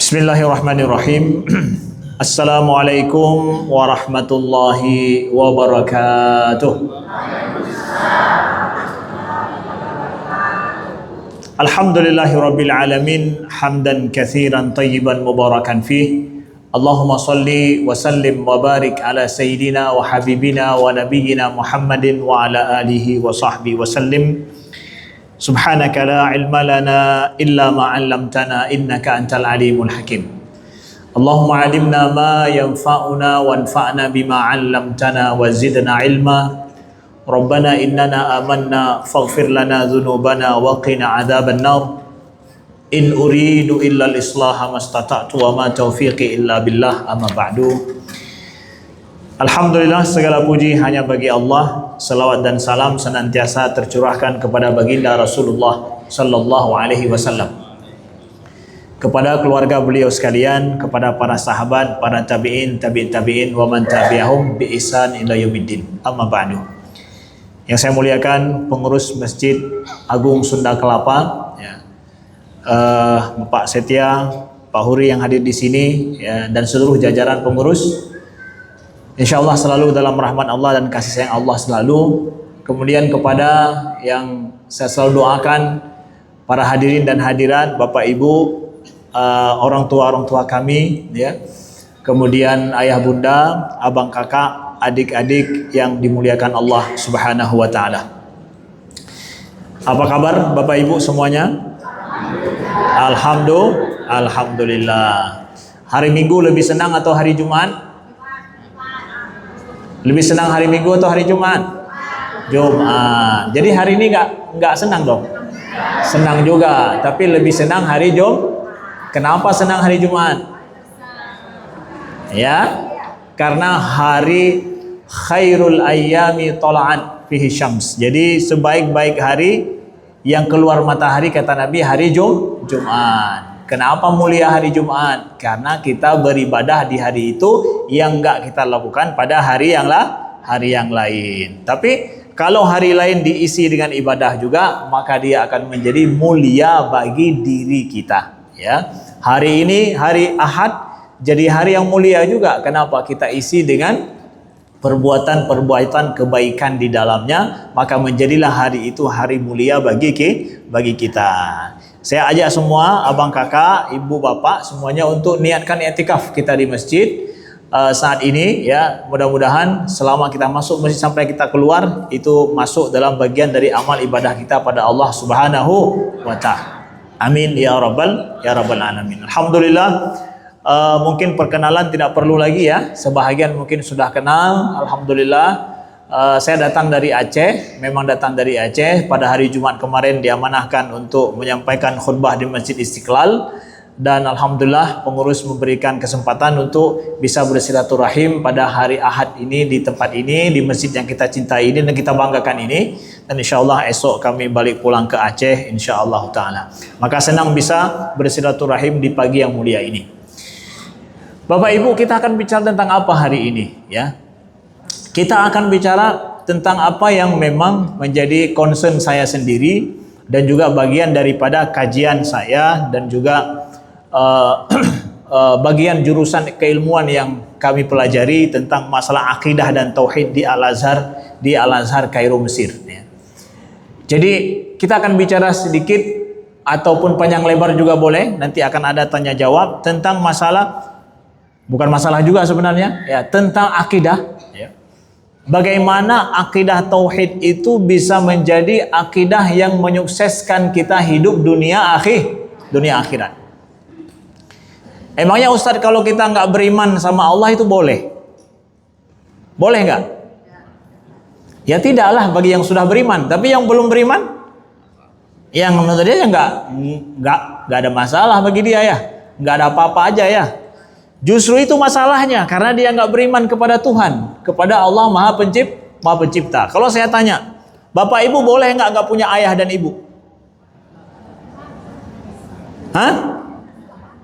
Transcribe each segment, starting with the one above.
Bismillahirrahmanirrahim. Assalamualaikum warahmatullahi wabarakatuh. Alhamdulillahirabbil alamin hamdan katsiran tayyiban mubarakan fih. Allahumma salli wa sallim wa barik ala sayyidina wa habibina wa nabiyyina Muhammadin wa ala alihi wa sahbihi wa sallim. Subhanaka la ilma lana illa ma 'allamtana innaka antal alimul hakim. Allahumma 'allimna ma yanfa'una wanfa'na bima 'allamtana wa zidna ilma. Rabbana innana amanna faghfir lana dhunubana wa qina 'adzaban nar. In uridu illa al-islaha mastata'tu wa ma taufiqi illa billah, amma ba'du. Alhamdulillah, segala puji hanya bagi Allah. Salawat dan salam senantiasa tercurahkan kepada baginda Rasulullah sallallahu alaihi wasallam, kepada keluarga beliau sekalian, kepada para sahabat, para tabi'in, tabi'in tabi'in wa man tabi'ahum bi ihsan ila yaumiddin. Amma ba'du. Yang saya muliakan pengurus Masjid Agung Sunda Kelapa, ya. Bapak Setia, Pak Huri yang hadir di sini, ya, dan seluruh jajaran pengurus. InsyaAllah selalu dalam rahmat Allah dan kasih sayang Allah selalu. Kemudian kepada yang saya selalu doakan, para hadirin dan hadirat, Bapak Ibu, orang tua kami, ya. Kemudian ayah bunda, abang kakak, adik-adik yang dimuliakan Allah Subhanahu wa taala. Apa kabar Bapak Ibu semuanya? Alhamdulillah. Hari Minggu lebih senang atau hari Jumat? Lebih senang hari Minggu atau hari Jumat? Jumat. Jadi hari ini nggak senang dong? Senang juga, tapi lebih senang hari Jumat. Kenapa senang hari Jumat? Ya, karena hari khairul ayyami tola'at fihi syams. Jadi sebaik-baik hari yang keluar matahari, kata Nabi, hari Jumat. Kenapa mulia hari Jumat? Karena kita beribadah di hari itu yang enggak kita lakukan pada hari yang lain. Tapi kalau hari lain diisi dengan ibadah juga, maka dia akan menjadi mulia bagi diri kita. Ya, hari ini hari Ahad jadi hari yang mulia juga. Kenapa? Kita isi dengan perbuatan kebaikan di dalamnya, maka menjadilah hari itu hari mulia bagi kita. Saya ajak semua, abang kakak, ibu bapak, semuanya untuk niatkan i'tikaf kita di masjid saat ini, ya. Mudah-mudahan selama kita masuk masjid sampai kita keluar, itu masuk dalam bagian dari amal ibadah kita pada Allah Subhanahu wa ta'ala. Amin ya rabbal alamin. Alhamdulillah. Mungkin perkenalan tidak perlu lagi, ya. Sebahagian mungkin sudah kenal. Alhamdulillah. Saya datang dari Aceh, memang datang dari Aceh. Pada hari Jumat kemarin diamanahkan untuk menyampaikan khutbah di Masjid Istiqlal, dan alhamdulillah pengurus memberikan kesempatan untuk bisa bersilaturahim pada hari Ahad ini di tempat ini, di masjid yang kita cintai ini dan kita banggakan ini. Dan insyaallah esok kami balik pulang ke Aceh insyaallah taala. Maka senang bisa bersilaturahim di pagi yang mulia ini. Bapak Ibu, kita akan bicara tentang apa hari ini, ya? Kita akan bicara tentang apa yang memang menjadi concern saya sendiri dan juga bagian daripada kajian saya dan juga bagian jurusan keilmuan yang kami pelajari tentang masalah akidah dan tauhid di Al-Azhar Kairo, Mesir, ya. Jadi kita akan bicara sedikit ataupun panjang lebar juga boleh, nanti akan ada tanya jawab tentang masalah, bukan masalah juga sebenarnya, ya, tentang akidah, ya. Bagaimana akidah tauhid itu bisa menjadi akidah yang menyukseskan kita hidup dunia akhirat. Emangnya Ustadz, kalau kita nggak beriman sama Allah itu boleh? Boleh nggak? Ya tidaklah bagi yang sudah beriman. Tapi yang belum beriman, yang menurut dia nggak ada masalah bagi dia, ya, nggak ada apa-apa aja, ya. Justru itu masalahnya, karena dia nggak beriman kepada Tuhan, kepada Allah Maha Pencipta. Kalau saya tanya, Bapak Ibu boleh nggak punya ayah dan ibu? Hah?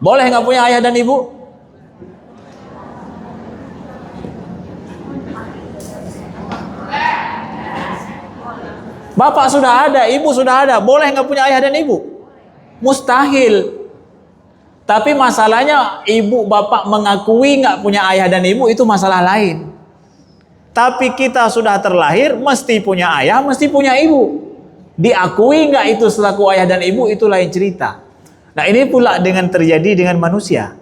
Boleh nggak punya ayah dan ibu? Bapak sudah ada, ibu sudah ada, boleh nggak punya ayah dan ibu? Mustahil. Tapi masalahnya ibu bapak mengakui nggak punya ayah dan ibu itu masalah lain. Tapi kita sudah terlahir mesti punya ayah, mesti punya ibu. Diakui nggak itu selaku ayah dan ibu itu lain cerita. Nah ini pula dengan terjadi dengan manusia.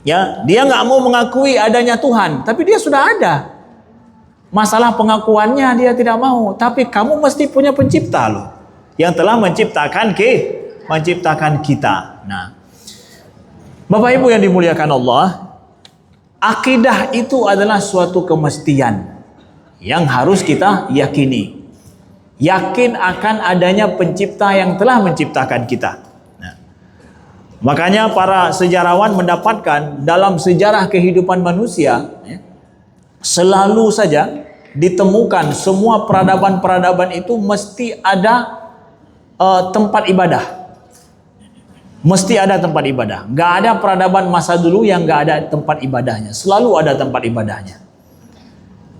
Ya, dia nggak mau mengakui adanya Tuhan, tapi dia sudah ada. Masalah pengakuannya dia tidak mau. Tapi kamu mesti punya pencipta loh, yang telah menciptakan kita. Nah, Bapak Ibu yang dimuliakan Allah, akidah itu adalah suatu kemestian yang harus kita yakini. Yakin akan adanya pencipta yang telah menciptakan kita. Nah, makanya para sejarawan mendapatkan dalam sejarah kehidupan manusia, selalu saja ditemukan semua peradaban-peradaban itu mesti ada tempat ibadah. Mesti ada tempat ibadah. Gak ada peradaban masa dulu yang gak ada tempat ibadahnya. Selalu ada tempat ibadahnya.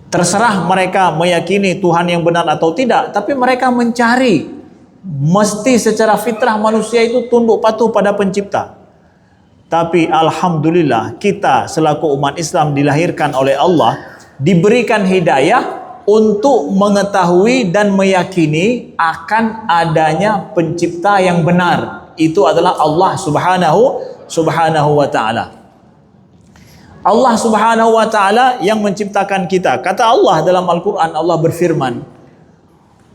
Terserah mereka meyakini Tuhan yang benar atau tidak, tapi mereka mencari. Mesti secara fitrah manusia itu tunduk patuh pada pencipta. Tapi alhamdulillah kita selaku umat Islam dilahirkan oleh Allah, diberikan hidayah untuk mengetahui dan meyakini akan adanya pencipta yang benar. Itu adalah Allah subhanahu wa ta'ala. Allah subhanahu wa ta'ala yang menciptakan kita. Kata Allah dalam Al-Quran, Allah berfirman,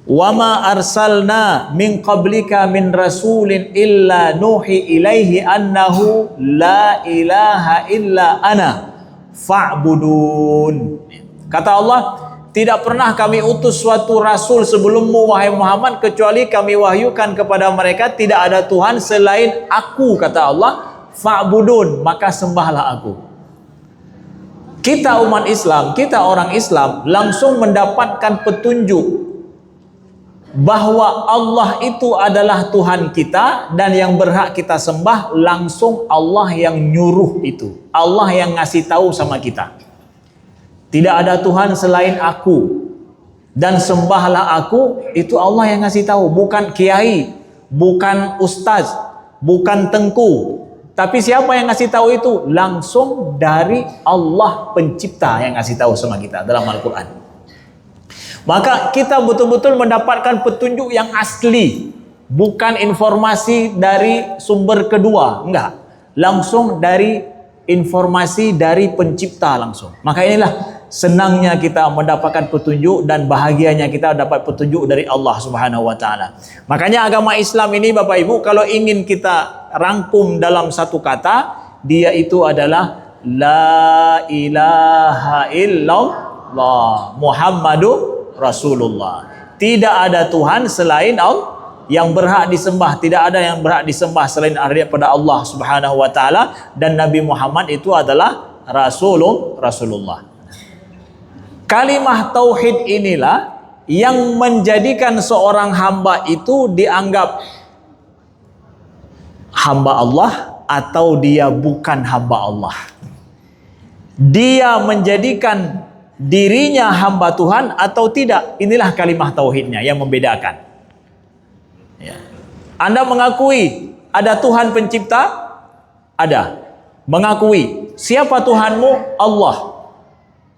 "Wa ma arsalna min qablika min rasulin illa nuhi ilaihi annahu la ilaha illa ana fa'budun." Kata Allah, tidak pernah kami utus suatu rasul sebelummu wahai Muhammad kecuali kami wahyukan kepada mereka tidak ada Tuhan selain aku, kata Allah, fa'budun, maka sembahlah aku. Kita umat Islam, kita orang Islam langsung mendapatkan petunjuk bahwa Allah itu adalah Tuhan kita dan yang berhak kita sembah langsung Allah yang nyuruh itu. Allah yang ngasih tahu sama kita. Tidak ada Tuhan selain aku dan sembahlah aku, itu Allah yang ngasih tahu, bukan kiai, bukan ustaz, bukan tengku. Tapi siapa yang ngasih tahu itu? Langsung dari Allah pencipta yang ngasih tahu sama kita dalam Al-Quran. Maka kita betul-betul mendapatkan petunjuk yang asli, bukan informasi dari sumber kedua, enggak. Langsung dari informasi dari pencipta langsung. Maka inilah senangnya kita mendapatkan petunjuk dan bahagianya kita dapat petunjuk dari Allah Subhanahu wa taala. Makanya agama Islam ini Bapak Ibu kalau ingin kita rangkum dalam satu kata, dia itu adalah la ilaha illallah Muhammadur Rasulullah. Tidak ada Tuhan selain Allah yang berhak disembah, tidak ada yang berhak disembah selain daripada Allah Subhanahu wa taala, dan Nabi Muhammad itu adalah Rasulullah. Kalimah tauhid inilah yang menjadikan seorang hamba itu dianggap hamba Allah atau dia bukan hamba Allah. Dia menjadikan dirinya hamba Tuhan atau tidak. Inilah kalimah tauhidnya yang membedakan. Ya. Anda mengakui ada Tuhan pencipta? Ada. Mengakui siapa Tuhanmu? Allah.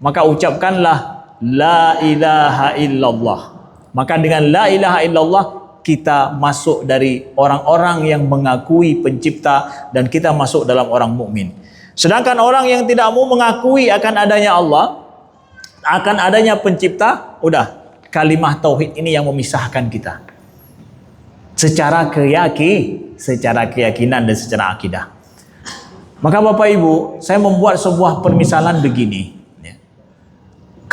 Maka ucapkanlah la ilaha illallah. Maka dengan la ilaha illallah kita masuk dari orang-orang yang mengakui pencipta dan kita masuk dalam orang mukmin. Sedangkan orang yang tidak mau mengakui akan adanya Allah, akan adanya pencipta, udah kalimah tauhid ini yang memisahkan kita. Secara keyakinan dan secara akidah. Maka Bapak Ibu, saya membuat sebuah permisalan begini.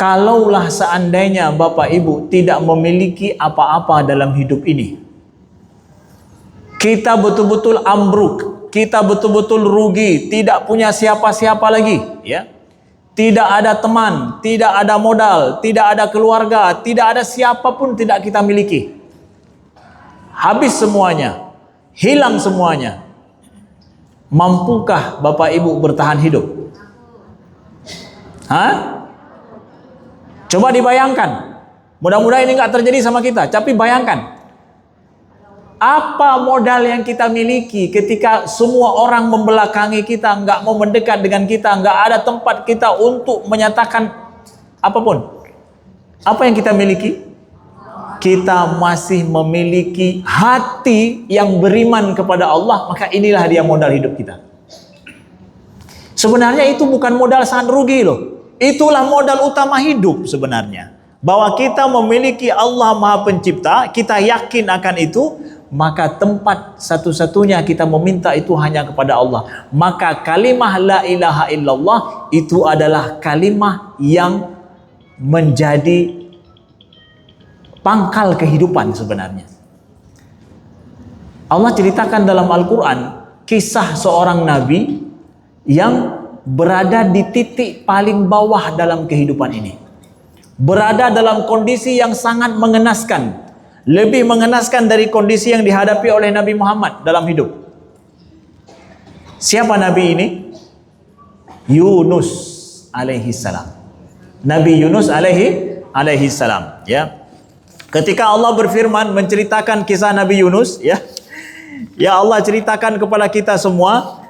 Kalaulah seandainya Bapak Ibu tidak memiliki apa-apa dalam hidup ini, kita betul-betul ambruk, kita betul-betul rugi, tidak punya siapa-siapa lagi, ya. Tidak ada teman, tidak ada modal, tidak ada keluarga, tidak ada siapapun tidak kita miliki. Habis semuanya, hilang semuanya. Mampukah Bapak Ibu bertahan hidup? Hah? Coba dibayangkan. Mudah-mudahan ini nggak terjadi sama kita. Tapi bayangkan. Apa modal yang kita miliki ketika semua orang membelakangi kita, nggak mau mendekat dengan kita, nggak ada tempat kita untuk menyatakan apapun? Apa yang kita miliki? Kita masih memiliki hati yang beriman kepada Allah, maka inilah dia modal hidup kita. Sebenarnya itu bukan modal sangat rugi loh. Itulah modal utama hidup sebenarnya. Bahwa kita memiliki Allah Maha Pencipta, kita yakin akan itu, maka tempat satu-satunya kita meminta itu hanya kepada Allah. Maka kalimah la ilaha illallah itu adalah kalimah yang menjadi pangkal kehidupan sebenarnya. Allah ceritakan dalam Al-Quran kisah seorang nabi yang berada di titik paling bawah dalam kehidupan ini. Berada dalam kondisi yang sangat mengenaskan. Lebih mengenaskan dari kondisi yang dihadapi oleh Nabi Muhammad dalam hidup. Siapa nabi ini? Yunus alaihi salam. Nabi Yunus alaihi salam, ya. Ketika Allah berfirman menceritakan kisah Nabi Yunus, ya Allah ceritakan kepada kita semua,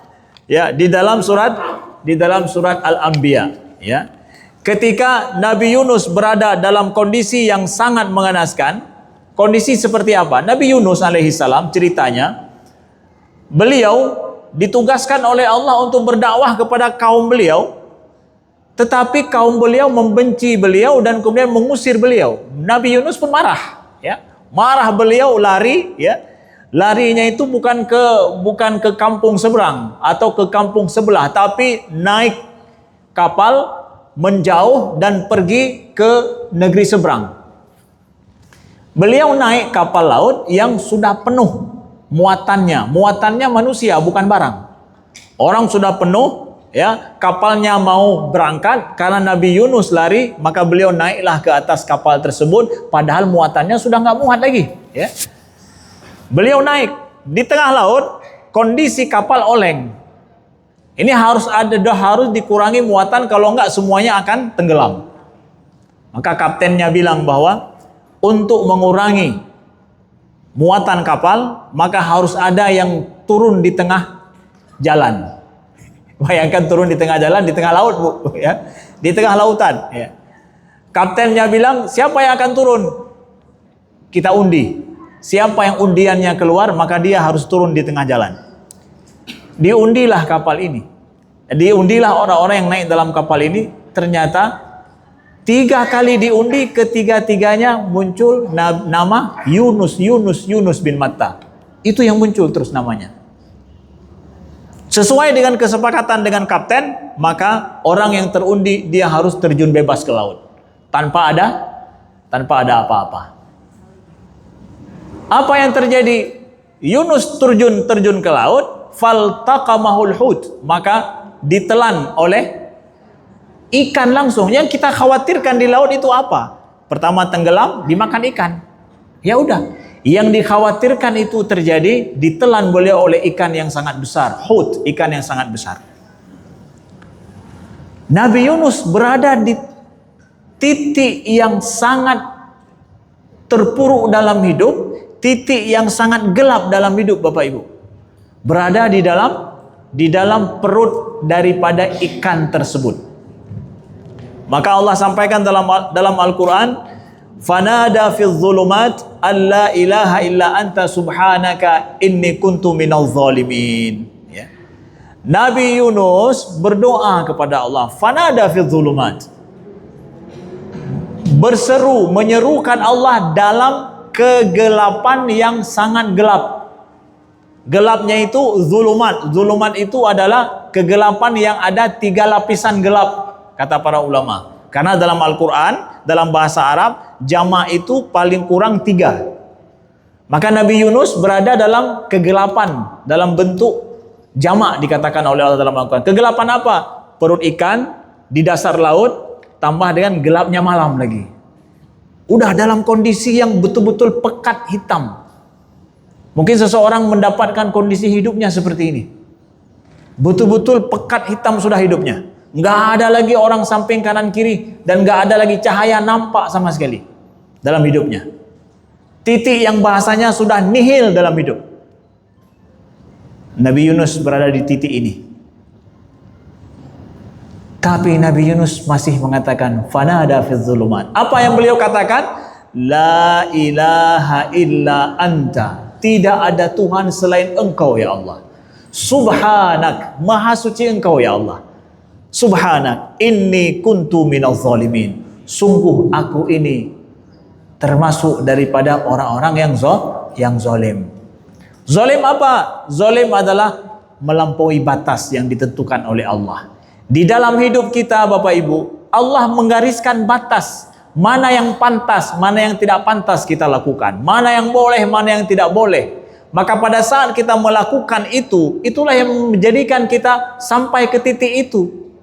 ya, di dalam surat Al-Anbiya, ya. Ketika Nabi Yunus berada dalam kondisi yang sangat mengenaskan, kondisi seperti apa? Nabi Yunus alaihissalam ceritanya, beliau ditugaskan oleh Allah untuk berdakwah kepada kaum beliau, tetapi kaum beliau membenci beliau dan kemudian mengusir beliau. Nabi Yunus pun marah, ya. Marah beliau, lari, ya. Larinya itu bukan ke kampung seberang atau ke kampung sebelah, tapi naik kapal menjauh dan pergi ke negeri seberang. Beliau naik kapal laut yang sudah penuh muatannya manusia bukan barang. Orang sudah penuh, ya, kapalnya mau berangkat karena Nabi Yunus lari, maka beliau naiklah ke atas kapal tersebut padahal muatannya sudah nggak muat lagi, ya. Beliau naik di tengah laut, kondisi kapal oleng. Ini harus dikurangi muatan, kalau enggak semuanya akan tenggelam. Maka kaptennya bilang bahwa untuk mengurangi muatan kapal, maka harus ada yang turun di tengah jalan. Bayangkan turun di tengah jalan, di tengah laut, Bu, ya. Di tengah lautan, ya. Kaptennya bilang, siapa yang akan turun? Kita undi. Siapa yang undiannya keluar, maka dia harus turun di tengah jalan. Diundilah kapal ini. Diundilah orang-orang yang naik dalam kapal ini. Ternyata 3 kali diundi, ketiga-tiganya muncul nama Yunus bin Matta. Itu yang muncul terus namanya. Sesuai dengan kesepakatan dengan kapten, maka orang yang terundi dia harus terjun bebas ke laut tanpa ada apa-apa. Apa yang terjadi? Yunus terjun ke laut, faltaqamahul hut, maka ditelan oleh ikan langsung. Yang kita khawatirkan di laut itu apa? Pertama tenggelam, dimakan ikan. Ya udah. Yang dikhawatirkan itu terjadi, ditelan beliau oleh ikan yang sangat besar, hut, ikan yang sangat besar. Nabi Yunus berada di titik yang sangat terpuruk dalam hidup, titik yang sangat gelap dalam hidup, Bapak Ibu. Berada di dalam perut daripada ikan tersebut. Maka Allah sampaikan dalam Al-Quran, fanada fil zulumat alla ilaha illa anta subhanaka inni kuntu minadh zalimin, ya. Nabi Yunus berdoa kepada Allah, fanada fil zulumat, berseru, menyerukan Allah dalam kegelapan yang sangat gelap. Gelapnya itu zulumat. Zulumat itu adalah kegelapan yang ada 3 lapisan gelap, kata para ulama. Karena dalam Al-Quran, dalam bahasa Arab, jamak itu paling kurang 3. Maka Nabi Yunus berada dalam kegelapan, dalam bentuk jamak dikatakan oleh Allah dalam Al-Quran. Kegelapan apa? Perut ikan di dasar laut, tambah dengan gelapnya malam lagi. Udah dalam kondisi yang betul-betul pekat hitam. Mungkin seseorang mendapatkan kondisi hidupnya seperti ini. Betul-betul pekat hitam sudah hidupnya. Nggak ada lagi orang samping kanan kiri, dan nggak ada lagi cahaya nampak sama sekali dalam hidupnya. Titik yang bahasanya sudah nihil dalam hidup. Nabi Yunus berada di titik ini. Tapi Nabi Yunus masih mengatakan fanada fi dzulumat. Apa yang beliau katakan? La ilaha illa anta. Tidak ada Tuhan selain Engkau ya Allah. Subhanak, maha suci Engkau ya Allah. Subhanak, inni kuntu minaz zalimin. Sungguh aku ini termasuk daripada orang-orang yang zalim. Zalim apa? Zalim adalah melampaui batas yang ditentukan oleh Allah. Di dalam hidup kita Bapak Ibu, Allah menggariskan batas. Mana yang pantas, mana yang tidak pantas kita lakukan. Mana yang boleh, mana yang tidak boleh. Maka pada saat kita melakukan itu, itulah yang menjadikan kita sampai ke titik itu.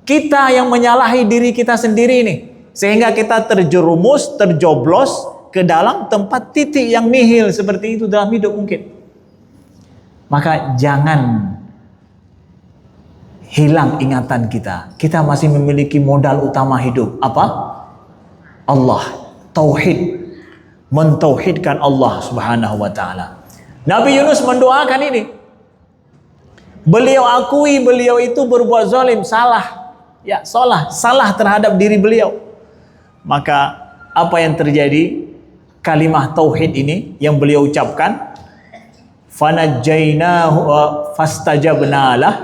Kita yang menyalahi diri kita sendiri nih. Sehingga kita terjerumus, terjoblos ke dalam tempat titik yang nihil seperti itu dalam hidup mungkin. Maka jangan hilang ingatan kita. Kita masih memiliki modal utama hidup. Apa? Allah. Tauhid. Mentauhidkan Allah subhanahu wa ta'ala. Nabi Yunus mendoakan ini. Beliau akui beliau itu berbuat zalim, salah. Ya, salah terhadap diri beliau. Maka apa yang terjadi? Kalimah tauhid ini yang beliau ucapkan, fanajjainahu fastajabna lah,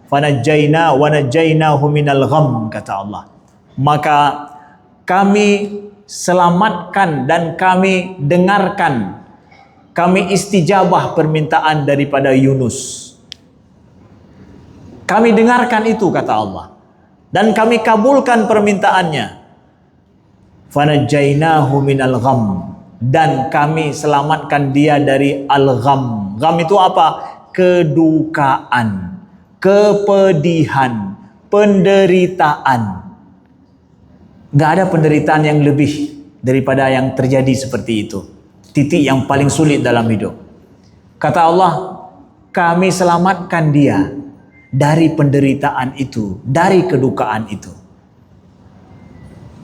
fanajjaina wa najjainahu minal gham, kata Allah. Maka kami selamatkan dan kami dengarkan, kami istijabah permintaan daripada Yunus. Kami dengarkan itu, kata Allah, dan kami kabulkan permintaannya. Fanajjainahu minal gham, dan kami selamatkan dia dari al-gham. Gham itu apa? Kedukaan, kepedihan, penderitaan. Gak ada penderitaan yang lebih daripada yang terjadi seperti itu. Titik yang paling sulit dalam hidup. Kata Allah, kami selamatkan dia dari penderitaan itu, dari kedukaan itu.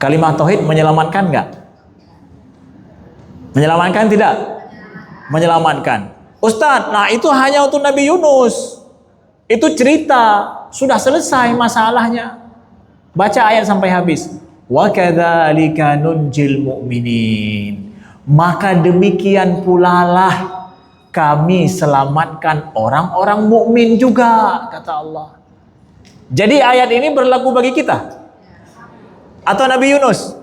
Kalimat tauhid menyelamatkan enggak? Menyelamatkan tidak? Menyelamatkan. Ustadz, nah itu hanya untuk Nabi Yunus. Itu cerita, sudah selesai masalahnya. Baca ayat sampai habis. Wa kadzalika nunjil mu'minin. Maka demikian pula lah kami selamatkan orang-orang mukmin juga, kata Allah. Jadi ayat ini berlaku bagi kita atau Nabi Yunus?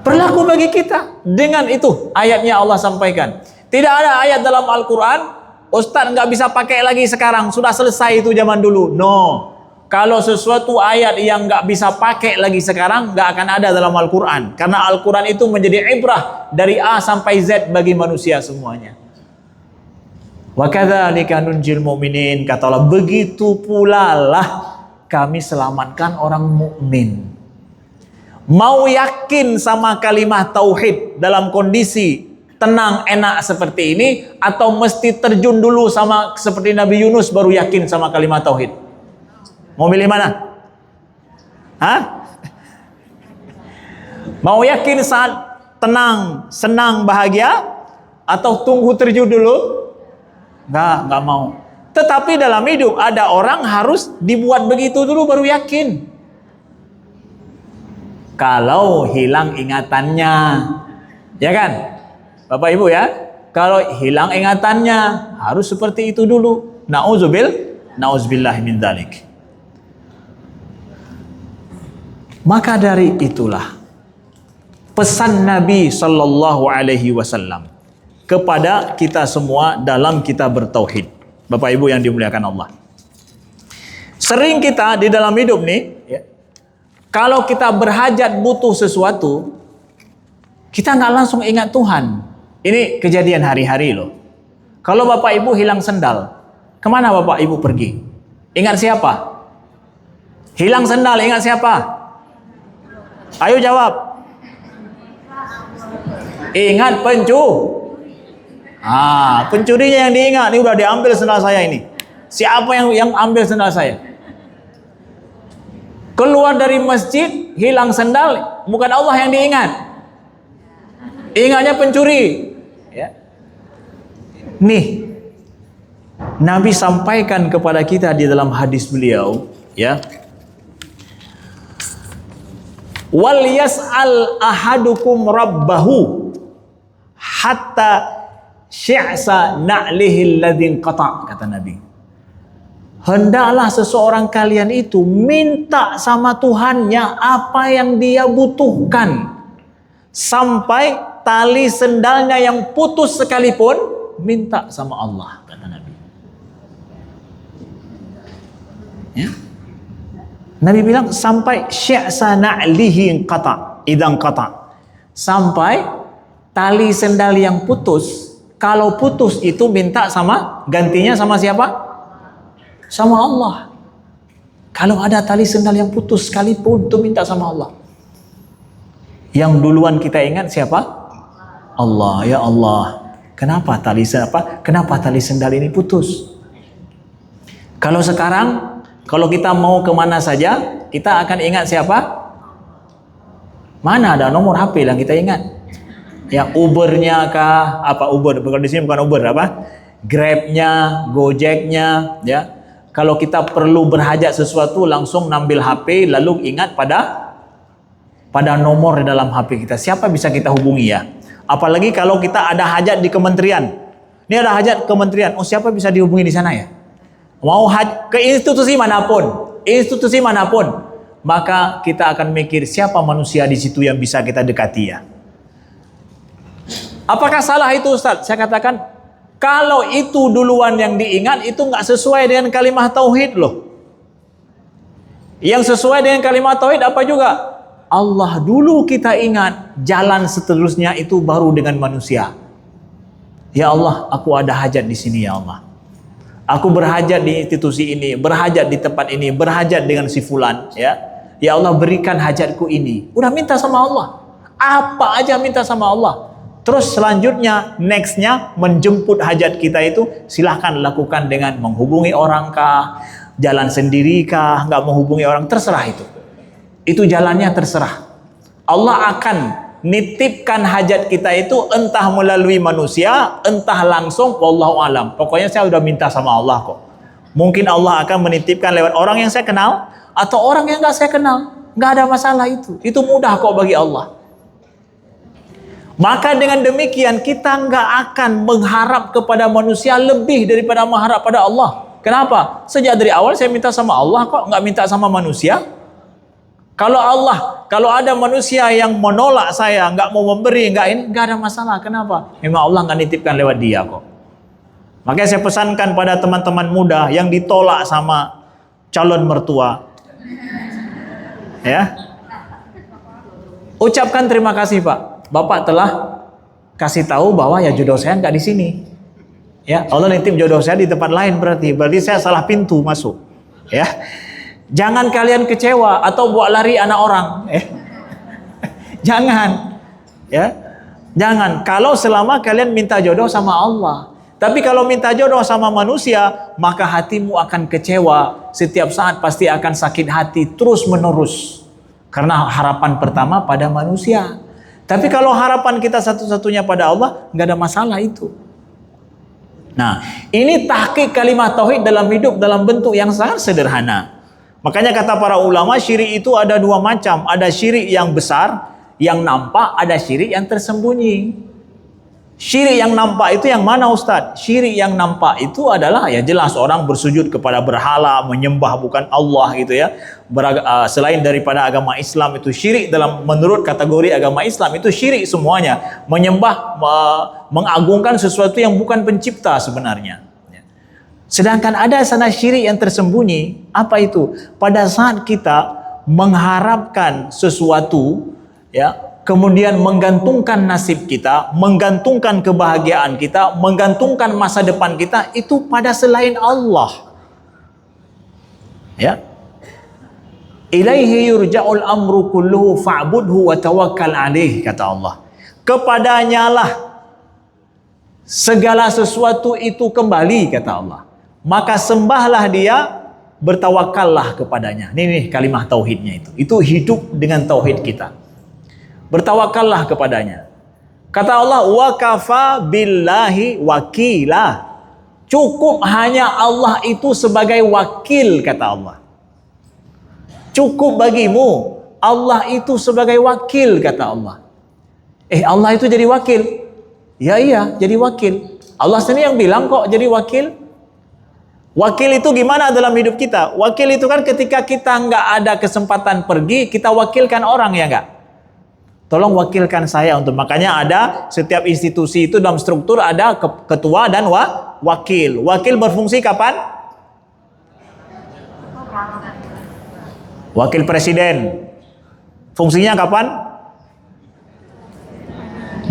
Berlaku bagi kita. Dengan itu ayatnya Allah sampaikan. Tidak ada ayat dalam Al-Quran, Ustadz nggak bisa pakai lagi sekarang, sudah selesai itu zaman dulu. No. Kalau sesuatu ayat yang nggak bisa pakai lagi sekarang, nggak akan ada dalam Al-Quran. Karena Al-Quran itu menjadi ibrah dari A sampai Z bagi manusia semuanya. Wa kadzalika nunjil mu'minin, kata Allah, begitu pula lah kami selamatkan orang mukmin. Mau yakin sama kalimat tauhid dalam kondisi tenang, enak seperti ini, atau mesti terjun dulu sama seperti Nabi Yunus baru yakin sama kalimat tauhid? Mau milih mana? Hah? Mau yakin saat tenang, senang, bahagia, atau tunggu terjun dulu? Nggak mau. Tetapi dalam hidup ada orang harus dibuat begitu dulu baru yakin. Kalau hilang ingatannya, ya kan? Bapak Ibu ya, kalau hilang ingatannya harus seperti itu dulu. Nauzubillah min dzalik. Maka dari itulah pesan Nabi Sallallahu Alaihi Wasallam kepada kita semua dalam kita bertauhid. Bapak Ibu yang dimuliakan Allah. Sering kita di dalam hidup nih, ya, kalau kita berhajat butuh sesuatu, kita nggak langsung ingat Tuhan. Ini kejadian hari-hari loh. Kalau Bapak Ibu hilang sendal, kemana Bapak Ibu pergi? Ingat siapa? Hilang sendal, ingat siapa? Ayo jawab. Ingat pencurinya yang diingat. Ini udah diambil sendal saya ini. Siapa yang ambil sendal saya? Keluar dari masjid, hilang sendal, bukan Allah yang diingat. Ingatnya pencuri. Ya. Nih, Nabi sampaikan kepada kita di dalam hadis beliau, ya. Wal yas'al ahadukum rabbahu hatta syi'sa na'lihi alladhi qata', kata Nabi. Hendaklah seseorang kalian itu minta sama Tuhannya apa yang dia butuhkan, sampai tali sendalnya yang putus sekalipun minta sama Allah, kata Nabi. Ya. Nabi bilang sampai syi'sa na'lihi qata', idan qata'. Sampai tali sendal yang putus, kalau putus itu minta sama, gantinya sama siapa? Sama Allah. Kalau ada tali sendal yang putus sekalipun itu minta sama Allah. Yang duluan kita ingat siapa? Allah. Ya Allah, kenapa tali sendal ini putus? Kalau sekarang, kalau kita mau kemana saja, kita akan ingat siapa? Mana ada nomor HP yang kita ingat? Ya, Ubernya kah? Apa Uber? Bukan di sini, bukan Uber, apa? Grabnya, Gojeknya, ya. Kalau kita perlu berhajat sesuatu, langsung ngambil HP, lalu ingat pada nomor di dalam HP kita. Siapa bisa kita hubungi, ya? Apalagi kalau kita ada hajat di kementerian. Ini ada hajat kementerian. Oh, siapa bisa dihubungi di sana, ya? Mau ke institusi manapun, maka kita akan mikir siapa manusia di situ yang bisa kita dekati, ya. Apakah salah itu, Ustaz? Saya katakan, kalau itu duluan yang diingat, itu nggak sesuai dengan kalimat tauhid loh. Yang sesuai dengan kalimat tauhid apa juga? Allah dulu kita ingat, jalan seterusnya itu baru dengan manusia. Ya Allah, aku ada hajat di sini, ya Allah. Aku berhajat di institusi ini, berhajat di tempat ini, berhajat dengan si fulan, ya. Ya Allah, berikan hajatku ini. Udah minta sama Allah. Apa aja minta sama Allah. Terus selanjutnya, nextnya menjemput hajat kita itu silahkan lakukan dengan menghubungi orang kah, jalan sendiri kah, nggak menghubungi orang, terserah itu. Itu jalannya terserah. Allah akan nitipkan hajat kita itu entah melalui manusia, entah langsung, wallahu alam. Pokoknya saya udah minta sama Allah kok. Mungkin Allah akan menitipkan lewat orang yang saya kenal atau orang yang nggak saya kenal. Nggak ada masalah itu. Itu mudah kok bagi Allah. Maka dengan demikian kita nggak akan mengharap kepada manusia lebih daripada mengharap pada Allah. Kenapa? Sejak dari awal saya minta sama Allah kok, nggak minta sama manusia. Kalau ada manusia yang menolak saya, nggak mau memberi, nggak ada masalah. Kenapa? Memang Allah nggak nitipkan lewat dia kok. Makanya saya pesankan pada teman-teman muda yang ditolak sama calon mertua, ya, ucapkan terima kasih Pak. Bapak telah kasih tahu bahwa ya jodoh saya nggak di sini. Ya, Allah nitip jodoh saya di tempat lain, berarti saya salah pintu masuk. Ya. Jangan kalian kecewa atau buat lari anak orang. Jangan. Ya. Jangan. Kalau selama kalian minta jodoh sama Allah. Tapi kalau minta jodoh sama manusia, maka hatimu akan kecewa. Setiap saat pasti akan sakit hati terus menerus. Karena harapan pertama pada manusia. Tapi kalau harapan kita satu-satunya pada Allah, nggak ada masalah itu. Nah, ini tahqiq kalimat tauhid dalam hidup dalam bentuk yang sangat sederhana. Makanya kata para ulama, syirik itu ada dua macam. Ada syirik yang besar, yang nampak, ada syirik yang tersembunyi. Syirik yang nampak itu yang mana Ustaz? Syirik yang nampak itu adalah ya jelas orang bersujud kepada berhala, menyembah bukan Allah gitu ya. Selain daripada agama Islam itu syirik menurut kategori agama Islam itu syirik semuanya. Menyembah, mengagungkan sesuatu yang bukan pencipta sebenarnya. Sedangkan ada sana syirik yang tersembunyi. Apa itu? Pada saat kita mengharapkan sesuatu, ya, kemudian menggantungkan nasib kita, menggantungkan kebahagiaan kita, menggantungkan masa depan kita itu pada selain Allah. Ya. Ilaihi yurja'ul amru kulluhu fa'budhu wa tawakkal alaih, kata Allah. Kepadanya lah segala sesuatu itu kembali, kata Allah. Maka sembahlah dia, bertawakallah kepadanya. Ini kalimat tauhidnya itu. Itu hidup dengan tauhid kita. Bertawakallah kepadanya. Kata Allah, wa kafa billahi wakila. Cukup hanya Allah itu sebagai wakil, kata Allah. Cukup bagimu Allah itu sebagai wakil, kata Allah. Allah itu jadi wakil? Ya iya, jadi wakil. Allah sendiri yang bilang kok jadi wakil. Wakil itu gimana dalam hidup kita? Wakil itu kan ketika kita nggak ada kesempatan pergi, kita wakilkan orang, ya nggak? Tolong wakilkan saya untuk, makanya ada setiap institusi itu dalam struktur ada ketua dan wakil. Wakil berfungsi kapan? Wakil presiden. Fungsinya kapan?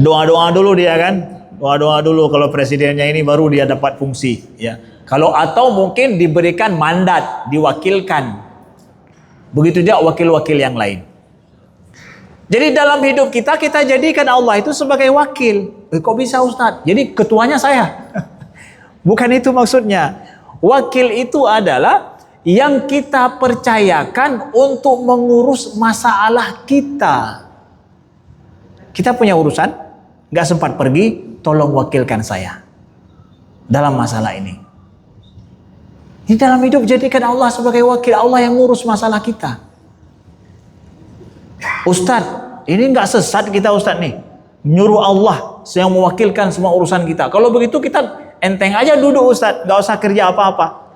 Doa-doa dulu dia kan. Doa-doa dulu kalau presidennya ini baru dia dapat fungsi, ya. Kalau atau mungkin diberikan mandat, diwakilkan. Begitu juga wakil-wakil yang lain. Jadi dalam hidup kita jadikan Allah itu sebagai wakil. Kok bisa Ustadz? Jadi ketuanya saya. Bukan itu maksudnya. Wakil itu adalah yang kita percayakan untuk mengurus masalah kita. Kita punya urusan, gak sempat pergi, tolong wakilkan saya dalam masalah ini. Di dalam hidup jadikan Allah sebagai wakil, Allah yang ngurus masalah kita. Ustadz, ini gak sesat kita Ustadz nih, nyuruh Allah yang mewakilkan semua urusan kita. Kalau begitu kita enteng aja duduk Ustadz, gak usah kerja apa-apa.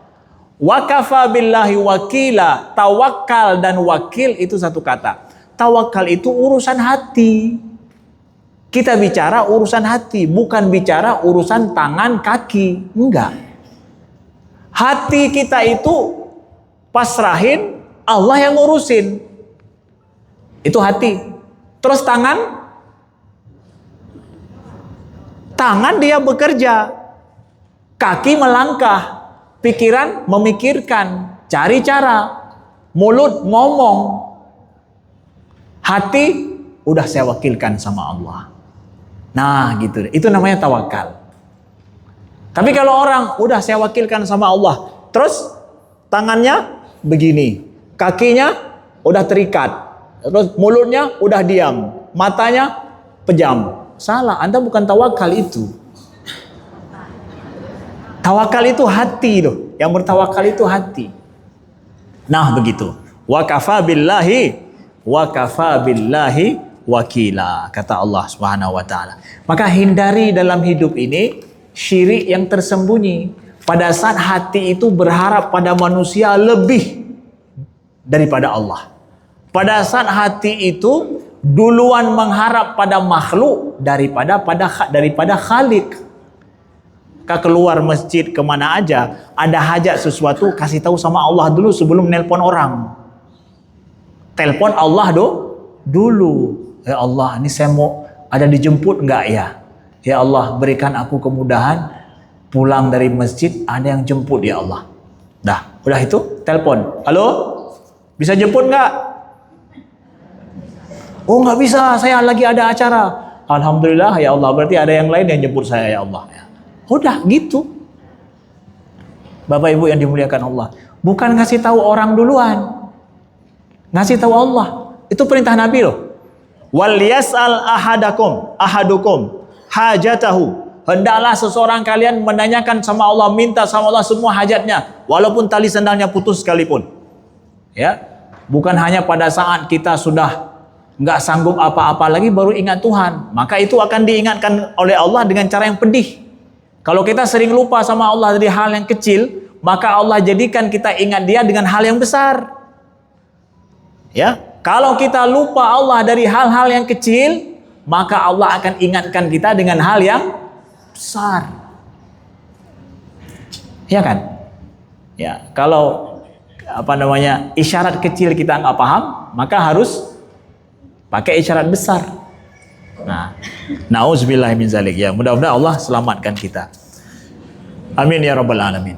Wa kafa billahi wakila. Tawakal dan wakil itu satu kata. Tawakal itu urusan hati. Kita bicara urusan hati, bukan bicara urusan tangan kaki. Enggak. Hati kita itu pasrahin, Allah yang ngurusin. Itu hati. Terus tangan? Tangan dia bekerja. Kaki melangkah. Pikiran memikirkan, cari cara. Mulut ngomong. Hati udah saya wakilkan sama Allah. Nah gitu, itu namanya tawakal. Tapi kalau orang udah saya wakilkan sama Allah, terus tangannya begini, kakinya udah terikat, terus mulutnya udah diam, matanya pejam. Salah, Anda bukan tawakal itu. Tawakal itu hati loh, yang bertawakal itu hati. Nah begitu. Wa kafa billahi wakila, kata Allah Subhanahu wa taala. Maka hindari dalam hidup ini syirik yang tersembunyi. Pada saat hati itu berharap pada manusia lebih daripada Allah. Pada saat hati itu duluan mengharap pada makhluk daripada Khalik. Kau keluar masjid kemana aja, ada hajat sesuatu, kasih tahu sama Allah dulu sebelum nelpon orang. Telepon Allah dulu. Ya Allah, ini saya mau ada dijemput enggak ya? Ya Allah, berikan aku kemudahan pulang dari masjid, ada yang jemput ya Allah. Udah itu telepon. Halo? Bisa jemput enggak? Oh enggak bisa, saya lagi ada acara. Alhamdulillah ya Allah, berarti ada yang lain yang jemput saya ya Allah. Udah gitu. Bapak Ibu yang dimuliakan Allah, bukan ngasih tahu orang duluan. Ngasih tahu Allah. Itu perintah Nabi loh. Wal yas'al ahadukum hajatahu. Hendaklah seseorang kalian menanyakan sama Allah, minta sama Allah semua hajatnya, walaupun tali sandalnya putus sekalipun. Ya, bukan hanya pada saat kita sudah nggak sanggup apa-apa lagi baru ingat Tuhan. Maka itu akan diingatkan oleh Allah dengan cara yang pedih. Kalau kita sering lupa sama Allah dari hal yang kecil, maka Allah jadikan kita ingat Dia dengan hal yang besar. Ya, kalau kita lupa Allah dari hal-hal yang kecil, maka Allah akan ingatkan kita dengan hal yang besar. Ya kan? Ya, kalau isyarat kecil kita nggak paham, maka harus pakai isyarat besar. Nah, nauzubillah min zalik. Ya, mudah-mudahan Allah selamatkan kita. Amin ya rabbal alamin.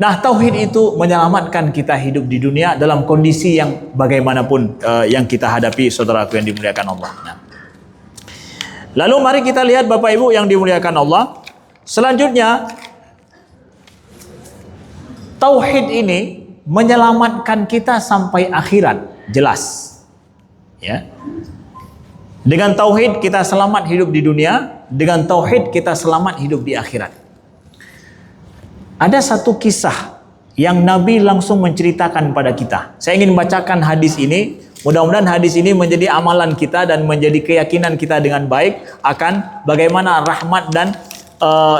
Nah, tauhid itu menyelamatkan kita hidup di dunia dalam kondisi yang bagaimanapun yang kita hadapi, saudaraku yang dimuliakan Allah. Nah, lalu mari kita lihat Bapak Ibu yang dimuliakan Allah. Selanjutnya, tauhid ini menyelamatkan kita sampai akhirat, jelas. Ya. Dengan tauhid kita selamat hidup di dunia, dengan tauhid kita selamat hidup di akhirat. Ada satu kisah yang Nabi langsung menceritakan pada kita. Saya ingin bacakan hadis ini. Mudah-mudahan hadis ini menjadi amalan kita dan menjadi keyakinan kita dengan baik akan bagaimana rahmat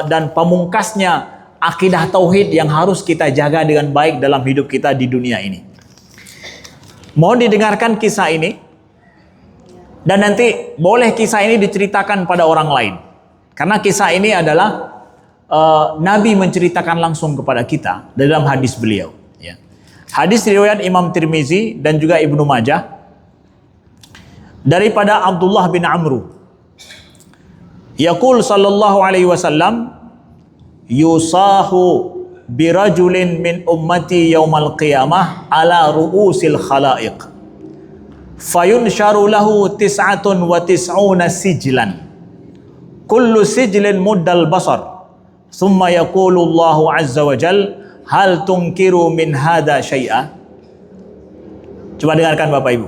dan pamungkasnya akidah tauhid yang harus kita jaga dengan baik dalam hidup kita di dunia ini. Mohon didengarkan kisah ini, dan nanti boleh kisah ini diceritakan pada orang lain, karena kisah ini adalah Nabi menceritakan langsung kepada kita dalam hadis beliau. Ya. Hadis riwayat Imam Tirmizi dan juga Ibnu Majah daripada Abdullah bin Amru. Yaqul sallallahu alaihi wasallam, yusahu birajulin min ummati yaumal qiyamah ala ru'usil khalaiq fayunsharu lahu 99 sijlan kullu sijlin muddal basar thumma yaqulu Allahu azza wa jal hal tunkiru min hadha syai'a. Coba dengarkan Bapak Ibu.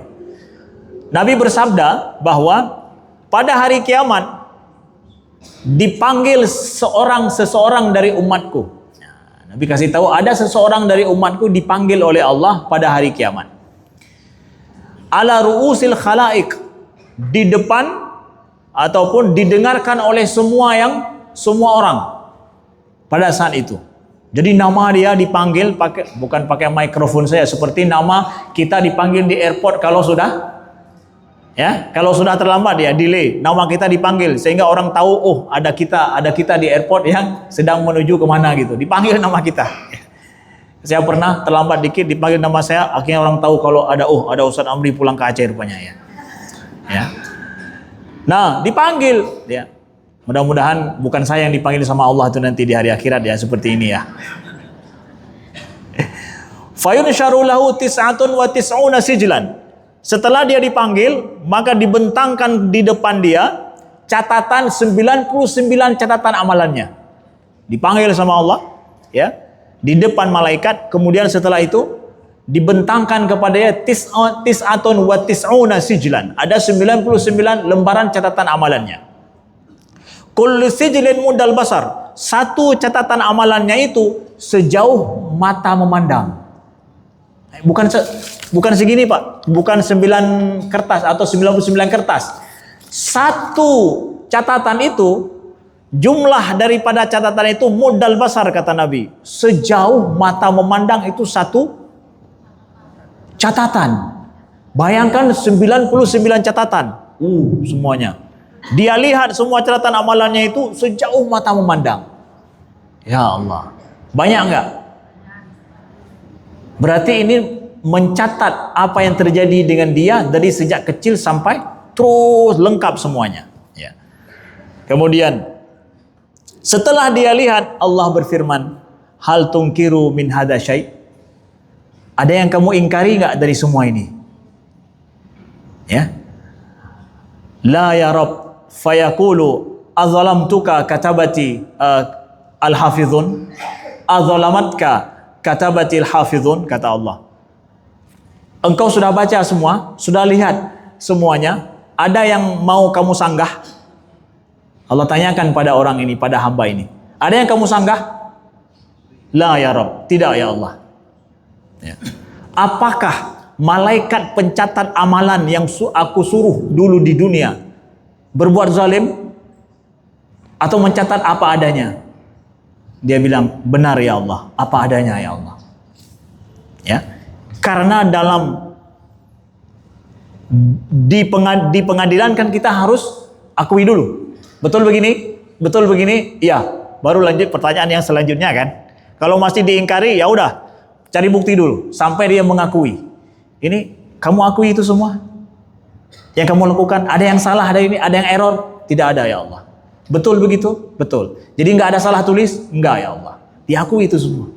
Nabi bersabda bahwa pada hari kiamat dipanggil seseorang dari umatku. Nah, Nabi kasih tahu ada seseorang dari umatku dipanggil oleh Allah pada hari kiamat. Ala ru'usil khalaik, di depan ataupun didengarkan oleh semua orang pada saat itu. Jadi nama dia dipanggil bukan pakai mikrofon saya, seperti nama kita dipanggil di airport kalau sudah terlambat ya, delay, nama kita dipanggil sehingga orang tahu, oh ada kita di airport yang sedang menuju kemana gitu, dipanggil nama kita. Saya pernah terlambat dikit dipanggil nama saya, akhirnya orang tahu kalau ada Ustaz Amri pulang ke Aceh rupanya ya. Nah, dipanggil ya. Mudah-mudahan bukan saya yang dipanggil sama Allah itu nanti di hari akhirat ya, seperti ini ya. Fayunsharu lahu 99 sijlan. Setelah dia dipanggil, maka dibentangkan di depan dia catatan 99 catatan amalannya. Dipanggil sama Allah, ya, di depan malaikat. Kemudian setelah itu dibentangkan kepada dia tis'atun wa tis'una sijlan. Ada 99 lembaran catatan amalannya. Kullu sijlin mudal basar. Satu catatan amalannya itu sejauh mata memandang. Bukan segini Pak, bukan 9 kertas atau 99 kertas. Satu catatan itu, jumlah daripada catatan itu mudal basar kata Nabi. Sejauh mata memandang itu satu catatan. Bayangkan 99 catatan. Semuanya. Dia lihat semua catatan amalannya itu sejauh mata memandang. Ya Allah. Banyak enggak? Berarti ini mencatat apa yang terjadi dengan dia dari sejak kecil sampai terus lengkap semuanya. Ya. Kemudian setelah dia lihat, Allah berfirman, hal tungkiru min hadha syai'. Ada yang kamu ingkari enggak dari semua ini? Ya. La ya Rabb, fayaqulu azalamtuka katabati al-hafizun, azalamatka katabatil hafizun, kata Allah. Engkau sudah baca semua, sudah lihat semuanya, ada yang mau kamu sanggah? Allah tanyakan pada orang ini, pada hamba ini, ada yang kamu sanggah? La ya Rabb, tidak ya Allah. Ya. Apakah malaikat pencatat amalan yang aku suruh dulu di dunia berbuat zalim atau mencatat apa adanya? Dia bilang, benar ya Allah, apa adanya ya Allah. Ya, karena di pengadilan kan kita harus akui dulu. Betul begini? Betul begini? Iya. Baru lanjut pertanyaan yang selanjutnya kan. Kalau masih diingkari, ya udah, cari bukti dulu sampai dia mengakui. Ini kamu akui itu semua yang kamu lakukan, ada yang salah, ada yang error? Tidak ada ya Allah. Betul begitu? Betul. Jadi nggak ada salah tulis? Enggak ya Allah. Diakui itu semua.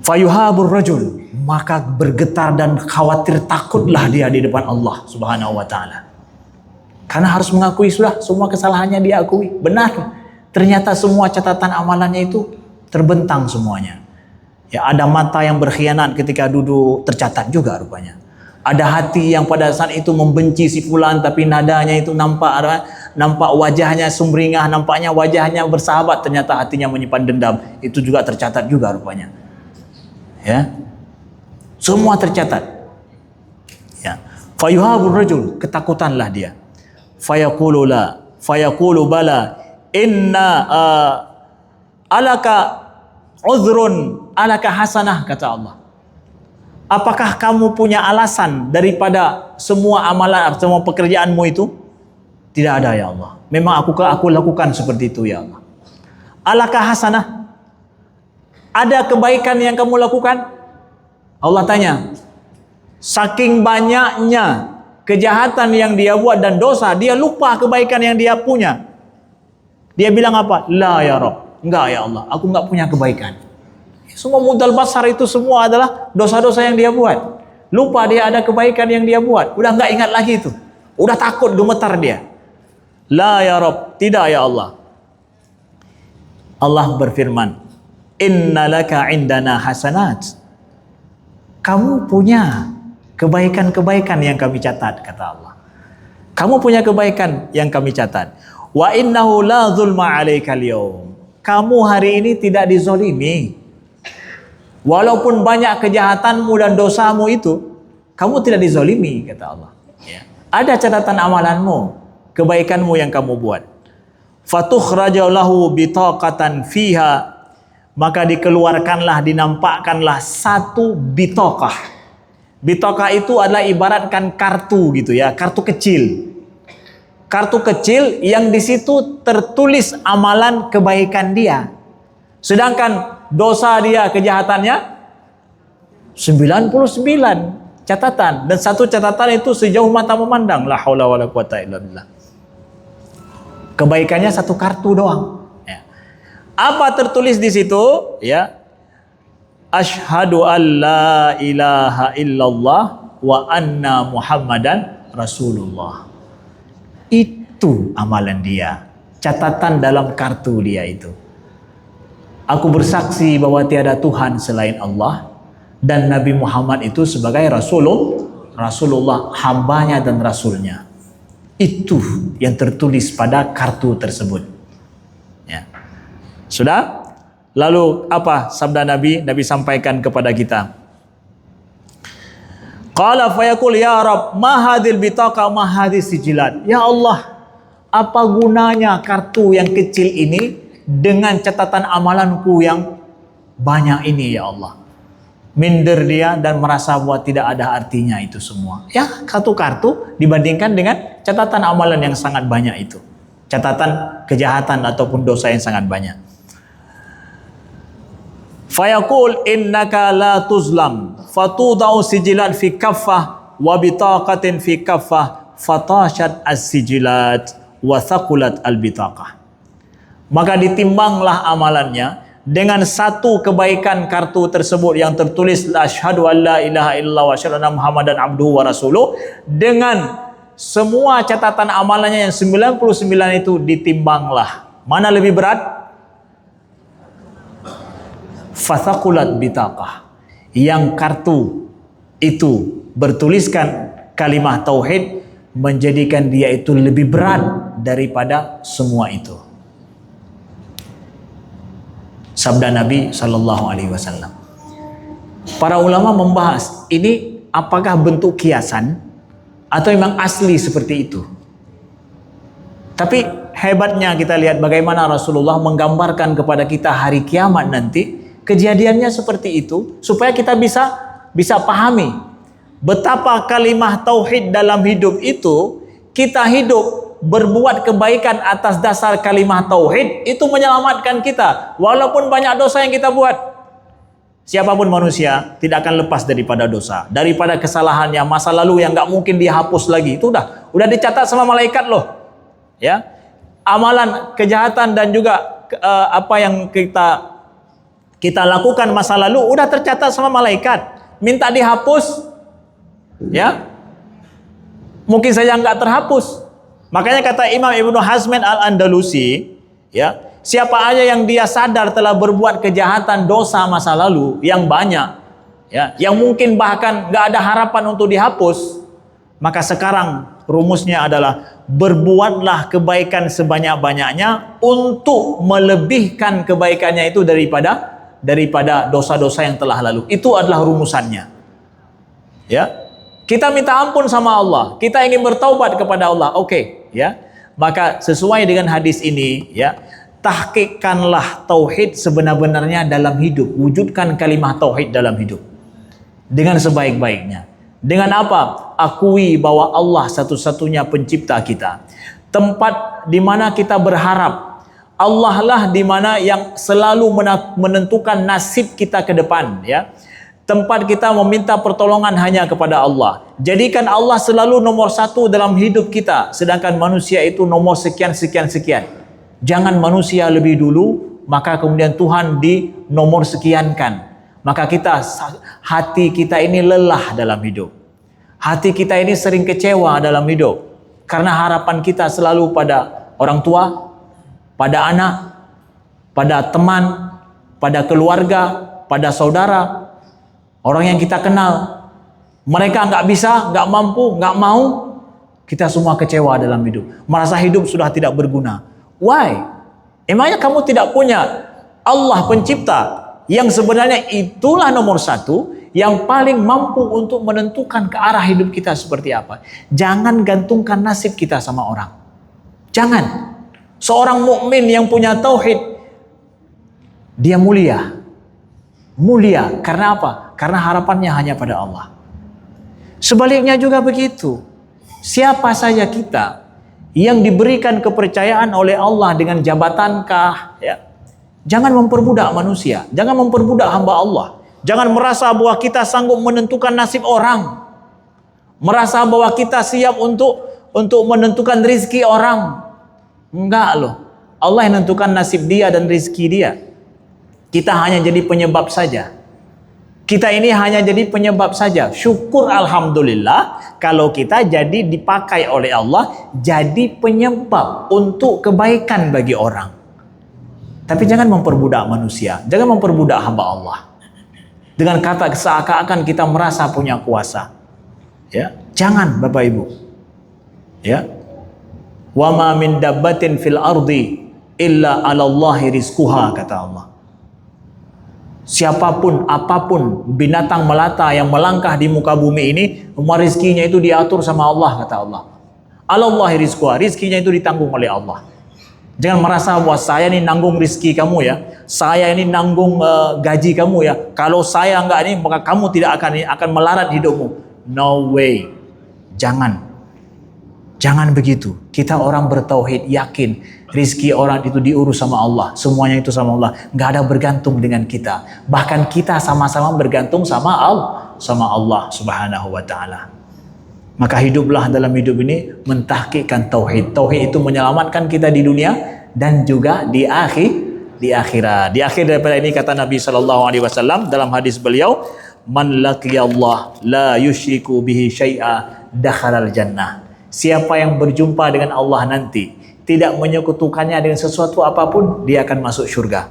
Fayuhabur rajul, maka bergetar dan khawatir, takutlah dia di depan Allah Subhanahu wa taala. Karena harus mengakui sudah semua kesalahannya dia akui. Benar. Ternyata semua catatan amalannya itu terbentang semuanya. Ya, ada mata yang berkhianat ketika duduk, tercatat juga rupanya. Ada hati yang pada saat itu membenci si fulan, tapi nadanya itu nampak wajahnya sumringah, nampaknya wajahnya bersahabat, ternyata hatinya menyimpan dendam. Itu juga tercatat juga rupanya. Ya. Semua tercatat. Ya. Fayuhabur rajul, ketakutanlah dia. Fayaqulu la, fayaqulu bala, inna alaka uzrun, alaka hasanah, kata Allah. Apakah kamu punya alasan daripada semua amalan, semua pekerjaanmu itu? Tidak ada ya Allah. Memang aku lakukan seperti itu ya Allah. Alakah hasanah? Ada kebaikan yang kamu lakukan? Allah tanya. Saking banyaknya kejahatan yang dia buat dan dosa, dia lupa kebaikan yang dia punya. Dia bilang apa? La ya Rabb. Enggak ya Allah, aku enggak punya kebaikan. Semua mudal basar itu semua adalah dosa-dosa yang dia buat. Lupa dia ada kebaikan yang dia buat. Udah enggak ingat lagi itu. Udah takut, gemetar dia. La ya Rabb, tidak ya Allah. Allah berfirman, Inna laka indana hasanat. Kamu punya kebaikan-kebaikan yang kami catat, kata Allah. Kamu punya kebaikan yang kami catat. Wa innahu la zulma alaika al-yawm. Kamu hari ini tidak dizolimi. Walaupun banyak kejahatanmu dan dosamu itu, kamu tidak dizolimi, kata Allah. Ya. Ada catatan amalanmu, kebaikanmu yang kamu buat. Fatukhraja lahu bitaqatan fiha, maka dikeluarkanlah, dinampakkanlah satu bitaqah. Bitaqah itu adalah ibaratkan kartu gitu ya, kartu kecil. Kartu kecil yang di situ tertulis amalan kebaikan dia. Sedangkan dosa dia, kejahatannya 99 catatan, dan satu catatan itu sejauh mata memandang. La haula wala quwata illa billah. Kebaikannya satu kartu doang. Ya. Apa tertulis di situ? Ya. Asyhadu an la ilaha illallah wa anna Muhammadan Rasulullah. Itu amalan dia. Catatan dalam kartu dia itu. Aku bersaksi bahwa tiada Tuhan selain Allah, dan Nabi Muhammad itu sebagai Rasulullah, hambanya dan rasulnya. Itu yang tertulis pada kartu tersebut. Ya. Sudah? Lalu apa sabda Nabi? Nabi sampaikan kepada kita. Qala fayaqul ya Rabb, ma hadhil bitaqa ma hadhis sijilat. Ya Allah, apa gunanya kartu yang kecil ini dengan catatan amalanku yang banyak ini ya Allah. Minder dia dan merasa bahwa tidak ada artinya itu semua. Ya, kartu-kartu dibandingkan dengan catatan amalan yang sangat banyak itu. Catatan kejahatan ataupun dosa yang sangat banyak. Fayaqul innaka la tuzlam fatudau sijilat fi kaffah wa bitaqatin fi kaffah fatashat as-sijilat wa thaqulat al-bitaqah. Maka ditimbanglah amalannya dengan satu kebaikan kartu tersebut yang tertulis asyhadu an la ilaha illallah wa asyhadu anna Muhammadan abduhu wa rasuluh, dengan semua catatan amalannya yang 99 itu ditimbanglah. Mana lebih berat? Fathaqulat bitaqah. Yang kartu itu bertuliskan kalimah tauhid menjadikan dia itu lebih berat daripada semua itu. Sabda Nabi Sallallahu Alaihi Wasallam. Para ulama membahas ini apakah bentuk kiasan atau memang asli seperti itu. Tapi hebatnya kita lihat bagaimana Rasulullah menggambarkan kepada kita hari kiamat nanti, kejadiannya seperti itu supaya kita bisa pahami betapa kalimah tauhid dalam hidup itu, kita hidup berbuat kebaikan atas dasar kalimah tauhid itu menyelamatkan kita walaupun banyak dosa yang kita buat. Siapapun manusia tidak akan lepas daripada dosa, daripada kesalahannya masa lalu yang nggak mungkin dihapus lagi. Itu udah dicatat sama malaikat loh. Ya, amalan kejahatan dan juga apa yang kita lakukan masa lalu udah tercatat sama malaikat. Minta dihapus, ya mungkin saja nggak terhapus. Makanya kata Imam Ibnu Hazmin Al-Andalusi, ya, siapa aja yang dia sadar telah berbuat kejahatan dosa masa lalu yang banyak, ya, yang mungkin bahkan nggak ada harapan untuk dihapus, maka sekarang rumusnya adalah berbuatlah kebaikan sebanyak-banyaknya untuk melebihkan kebaikannya itu daripada dosa-dosa yang telah lalu. Itu adalah rumusannya. Ya, kita minta ampun sama Allah, kita ingin bertaubat kepada Allah. Oke, ya. Maka sesuai dengan hadis ini, ya, tahqiqkanlah tauhid sebenar-benarnya dalam hidup. Wujudkan kalimah tauhid dalam hidup dengan sebaik-baiknya. Dengan apa? Akui bahwa Allah satu-satunya pencipta kita. Tempat di mana kita berharap, Allah lah di mana yang selalu menentukan nasib kita ke depan, ya. Tempat kita meminta pertolongan hanya kepada Allah. Jadikan Allah selalu nomor satu dalam hidup kita, sedangkan manusia itu nomor sekian. Jangan manusia lebih dulu, maka kemudian Tuhan di nomor sekiankan. Maka hati kita ini lelah dalam hidup. Hati kita ini sering kecewa dalam hidup. Karena harapan kita selalu pada orang tua, pada anak, pada teman, pada keluarga, pada saudara, orang yang kita kenal. Mereka nggak bisa, nggak mampu, nggak mau. Kita semua kecewa dalam hidup. Merasa hidup sudah tidak berguna. Why? Emangnya kamu tidak punya Allah pencipta yang sebenarnya itulah nomor satu, yang paling mampu untuk menentukan ke arah hidup kita seperti apa. Jangan gantungkan nasib kita sama orang. Jangan. Seorang mukmin yang punya tauhid, dia mulia. Mulia karena apa? Karena harapannya hanya pada Allah. Sebaliknya juga begitu. Siapa saja kita yang diberikan kepercayaan oleh Allah dengan jabatankah, ya, jangan memperbudak manusia, jangan memperbudak hamba Allah. Jangan merasa bahwa kita sanggup menentukan nasib orang, merasa bahwa kita siap untuk menentukan rizki orang. Enggak loh. Allah yang menentukan nasib dia dan rizki dia. Kita hanya jadi penyebab saja. Kita ini hanya jadi penyebab saja. Syukur alhamdulillah kalau kita jadi dipakai oleh Allah jadi penyebab untuk kebaikan bagi orang. Tapi jangan memperbudak manusia, jangan memperbudak hamba Allah. Dengan kata seakan-akan kita merasa punya kuasa. Ya, jangan Bapak Ibu. Ya. Wa ma min dabbatin fil ardi illa 'alallahi rizquha, kata Allah. Siapapun, apapun binatang melata yang melangkah di muka bumi ini, rezekinya itu diatur sama Allah, kata Allah. Alallahi rizquha, rezekinya itu ditanggung oleh Allah. Jangan merasa bahwa saya ini nanggung rizki kamu ya, saya ini nanggung gaji kamu ya. Kalau saya enggak ini, maka kamu tidak akan melarat hidupmu. No way. Jangan begitu. Kita orang bertauhid yakin rizki orang itu diurus sama Allah. Semuanya itu sama Allah. Nggak ada bergantung dengan kita. Bahkan kita sama-sama bergantung sama Allah Subhanahu wa ta'ala. Maka hiduplah dalam hidup ini mentahqiqkan tauhid. Tauhid itu menyelamatkan kita di dunia dan juga di akhirat. Di akhir daripada ini kata Nabi SAW dalam hadis beliau, "Man laqiyallah la yusyriku bihi syai'a dakhalal jannah." Siapa yang berjumpa dengan Allah nanti tidak menyekutukannya dengan sesuatu apapun, dia akan masuk syurga.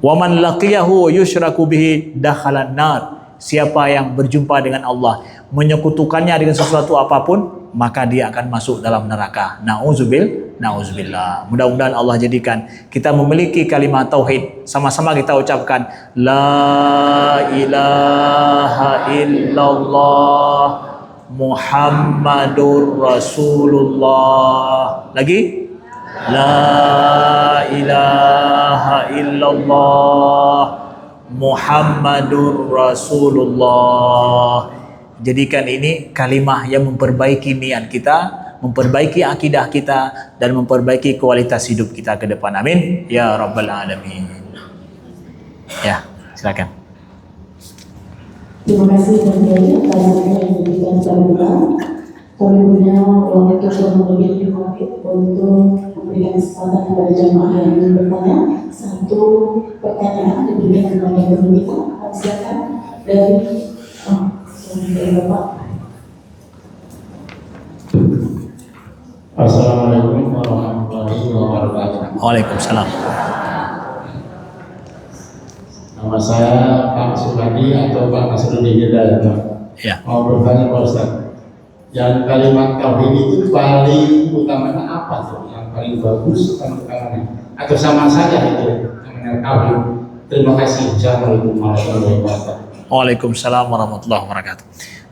Wa man laqiyahu yusyraku bihi dakhalan nar. Siapa yang berjumpa dengan Allah menyekutukannya dengan sesuatu apapun, maka dia akan masuk dalam neraka. Nauzubillah. Mudah-mudahan Allah jadikan kita memiliki kalimat tauhid. Sama-sama kita ucapkan la ilaha illallah Muhammadur Rasulullah. Lagi? La ilaha illallah Muhammadur Rasulullah. Jadikan ini kalimah yang memperbaiki niat kita, memperbaiki akidah kita, dan memperbaiki kualitas hidup kita ke depan. Amin ya rabbal alamin. Ya, silakan. Terima kasih Pak Kiai atas yang diberikan kepada kita. Kami punya waktu kurang lebih 5 menit untuk memberikan kesempatan kepada jamaah yang ingin bertanya. Satu pertanyaan diberikan kepada guru kita. Silakan dari Bapak. Assalamualaikum warahmatullahi wabarakatuh. Waalaikumsalam. Nama saya Pak Suladi atau Pak Nasruddin Hidayat. Ya. Mau bertanya Pak Ustaz. Yang kalimat tauhid itu paling utamanya apa tuh? Yang paling bagus utamanya? Atau sama saja itu namanya tauhid? Terima kasih. Assalamualaikum warahmatullahi wabarakatuh. Waalaikumsalam warahmatullahi wabarakatuh.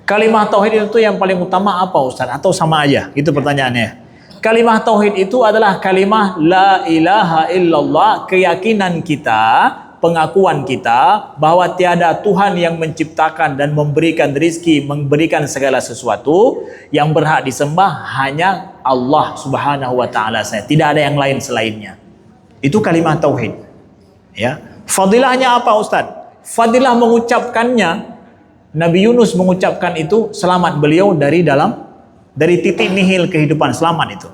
Kalimat tauhid itu yang paling utama apa Ustaz? Atau sama aja? Itu pertanyaannya. Kalimat tauhid itu adalah kalimat la ilaha illallah, keyakinan kita, pengakuan kita bahwa tiada Tuhan yang menciptakan dan memberikan rizki, memberikan segala sesuatu, yang berhak disembah hanya Allah Subhanahu wa taala saja. Tidak ada yang lain selainnya. Itu kalimat tauhid. Ya. Fadilahnya apa Ustaz? Fadilah mengucapkannya, Nabi Yunus mengucapkan itu, selamat beliau dari titik nihil kehidupan, selamat itu.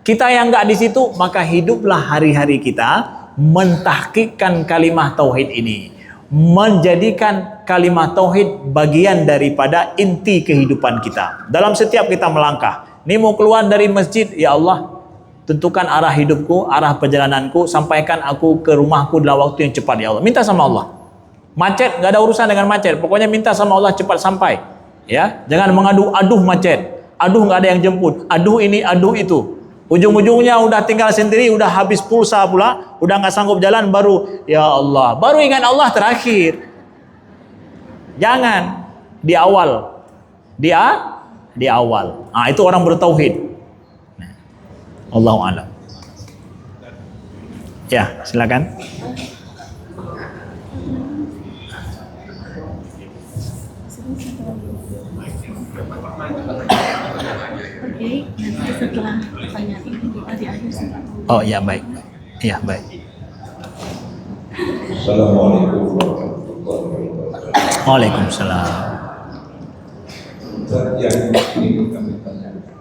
Kita yang enggak di situ, maka hiduplah hari-hari kita mentahkikkan kalimat tauhid ini, menjadikan kalimat tauhid bagian daripada inti kehidupan kita. Dalam setiap kita melangkah, ini mau keluar dari masjid, ya Allah, tentukan arah hidupku, arah perjalananku, sampaikan aku ke rumahku dalam waktu yang cepat, ya Allah. Minta sama Allah. Macet, nggak ada urusan dengan macet. Pokoknya minta sama Allah cepat sampai. Ya, jangan aduh macet, aduh nggak ada yang jemput, aduh ini, aduh itu. Ujung-ujungnya udah tinggal sendiri, udah habis pulsa pula, udah nggak sanggup jalan, baru ya Allah, baru ingat Allah terakhir. Jangan di awal, di awal. Nah, itu orang bertauhid. Nah, Allahu a'lam. Ya, silakan. Oke, nanti setelah pertanyaan ini doa di akhir. Oh iya, baik. Iya, baik. Assalamualaikum warahmatullahi wabarakatuh. Waalaikumsalam. Dan yang ingin kami tanyakan,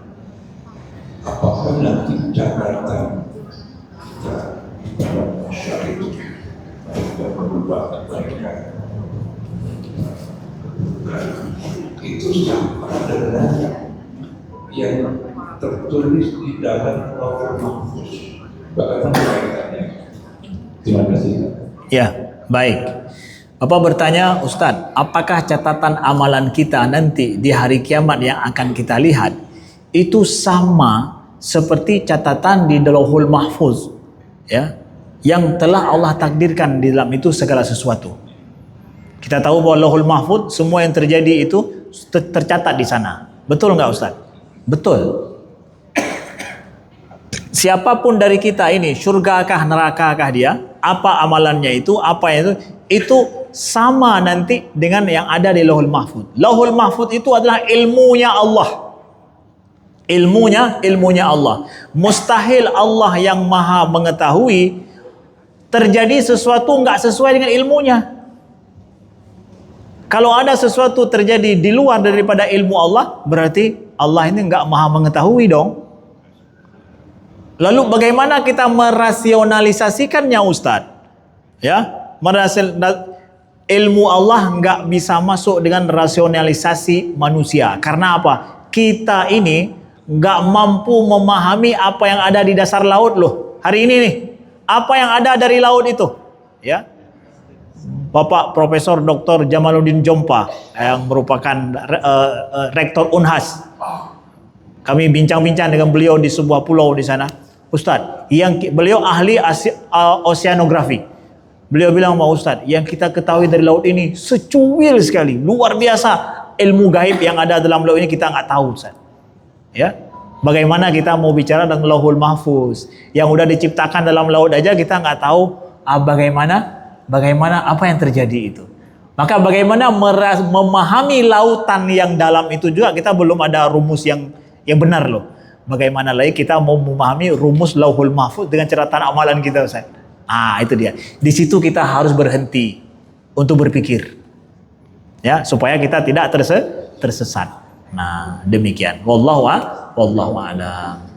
apakah nanti Jakarta dalam masyarakat juga berubah mereka itu sama dengan yang tertulis di dalam Lauhul Mahfuz. Bagaimana kaitannya? Terima kasih. Ya, baik. Bapak bertanya, Ustadz, apakah catatan amalan kita nanti di hari kiamat yang akan kita lihat itu sama seperti catatan di Lauhul Mahfuz, ya, yang telah Allah takdirkan di dalam itu segala sesuatu. Kita tahu bahwa Lauhul Mahfuz semua yang terjadi itu tercatat di sana. Betul nggak Ustadz? Betul. Siapapun dari kita ini, surgakah nerakakah dia, apa amalannya itu, apa itu sama nanti dengan yang ada di Lauhul Mahfuz. Lauhul Mahfuz itu adalah ilmunya Allah. Ilmunya Allah. Mustahil Allah yang maha mengetahui terjadi sesuatu nggak sesuai dengan ilmunya. Kalau ada sesuatu terjadi di luar daripada ilmu Allah, berarti Allah ini nggak maha mengetahui dong. Lalu bagaimana kita merasionalisasikannya Ustadz? Ya, ilmu Allah nggak bisa masuk dengan rasionalisasi manusia. Karena apa? Kita ini nggak mampu memahami apa yang ada di dasar laut loh. Hari ini nih, apa yang ada dari laut itu, ya. Bapak Profesor Dr. Jamaluddin Jompa yang merupakan rektor Unhas. Kami bincang-bincang dengan beliau di sebuah pulau di sana. Ustadz, beliau ahli oceanografi. Beliau bilang, "Pak Ustadz, yang kita ketahui dari laut ini secuil sekali, luar biasa. Ilmu gaib yang ada dalam laut ini kita nggak tahu, Ustadz." Ya, bagaimana kita mau bicara dengan Lauhul Mahfuz yang udah diciptakan dalam laut aja kita nggak tahu bagaimana apa yang terjadi itu. Maka bagaimana memahami lautan yang dalam itu juga kita belum ada rumus yang benar loh. Bagaimana lagi kita mau memahami rumus Lauhul Mahfuz dengan catatan amalan kita, Ustaz? Itu dia. Di situ kita harus berhenti untuk berpikir. Ya, supaya kita tidak tersesat. Nah, demikian. Wallahu a'lam.